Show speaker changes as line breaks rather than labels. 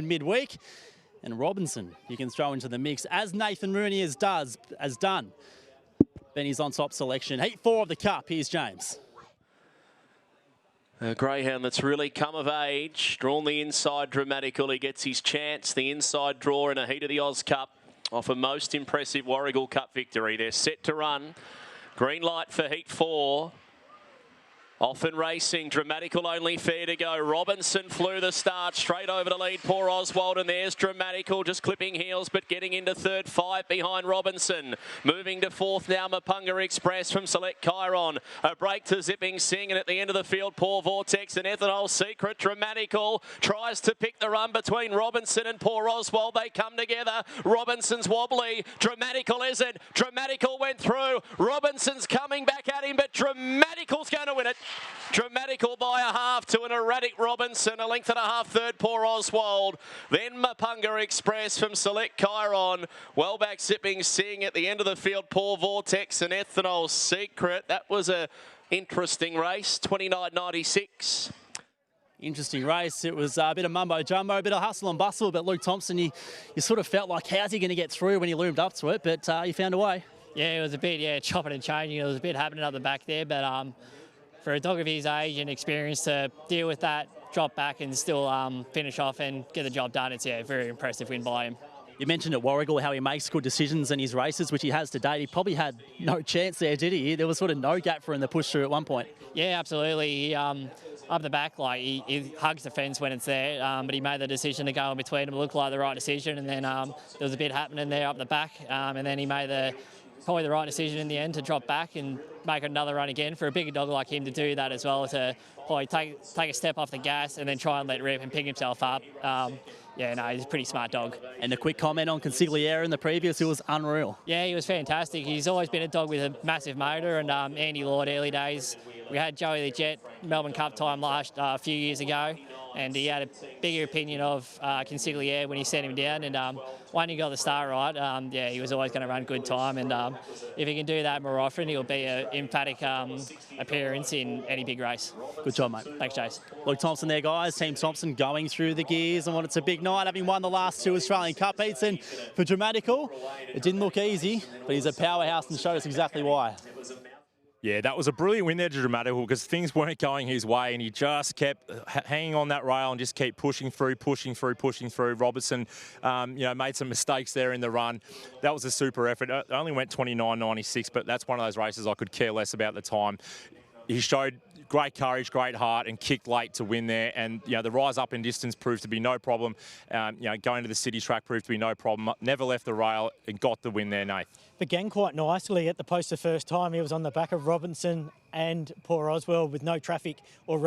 Midweek. And Robinson, you can throw into the mix, as Nathan Rooney has done. Benny's on top selection. Heat 4 of the Cup. Here's James.
A greyhound that's really come of age, drawn the inside Dramatical. He gets his chance, the inside draw in a heat of the Oz Cup off a most impressive Warragul Cup victory. They're set to run. Green light for Heat 4. Off and racing, Dramatical only fair to go. Robinson flew the start, straight over to lead poor Oswald, and there's Dramatical just clipping heels, but getting into third, 5 behind Robinson. Moving to fourth now, Mapunga Express from Select Chiron. A break to Zipping Sing, and at the end of the field, Poor Vortex and Ethanol Secret. Dramatical tries to pick the run between Robinson and poor Oswald. They come together. Robinson's wobbly. Dramatical isn't. Dramatical went through. Robinson's coming back at him, but Dramatical's going to win it. Dramatical by a half to an erratic Robinson, a length and a half third poor Oswald. Then Mapunga Express from Select Chiron. Well back Zipping Sing at the end of the field, Poor Vortex and Ethanol Secret. That was a interesting race, 29.96.
Interesting race. It was a bit of mumbo-jumbo, a bit of hustle and bustle, but Luke Thompson, you sort of felt like, how's he going to get through when he loomed up to it, but he found a way.
Yeah, it was a bit, chopping and changing. It was a bit happening up the back there, but for a dog of his age and experience to deal with that, drop back and still finish off and get the job done, it's a very impressive win by him.
You mentioned at Warragul how he makes good decisions in his races, which he has to date. He probably had no chance there, did he? There was sort of no gap for him to push through at one point.
Yeah, absolutely. He, up the back, like he hugs the fence when it's there, but he made the decision to go in between them. It looked like the right decision, and then there was a bit happening there up the back, and then he made probably the right decision in the end to drop back and make another run again. For a bigger dog like him to do that as well, to probably take a step off the gas and then try and let rip and pick himself up. He's a pretty smart dog.
And a quick comment on Consigliere in the previous, it was unreal.
Yeah, he was fantastic. He's always been a dog with a massive motor, and Andy Lord early days. We had Joey the Jet Melbourne Cup time a few years ago, and he had a bigger opinion of Consigliere when he sent him down, and when he got the start right, he was always going to run good time, and if he can do that more often, he'll be an emphatic appearance in any big race.
Good job, mate.
Thanks, Chase.
Luke Thompson there, guys. Team Thompson going through the gears, and it's a big night, having won the last 2 Australian Cup heats. And for Dramatical, it didn't look easy, but he's a powerhouse and showed us exactly why.
Yeah, that was a brilliant win there to Dramatical because things weren't going his way, and he just kept hanging on that rail and just kept pushing through. Robertson, made some mistakes there in the run. That was a super effort. It only went 29.96, but that's one of those races I could care less about the time. He showed great courage, great heart, and kicked late to win there. And the rise up in distance proved to be no problem. Going to the city track proved to be no problem. Never left the rail and got the win there, Nate.
Began quite nicely at the post the first time. He was on the back of Robinson and poor Oswald with no traffic or road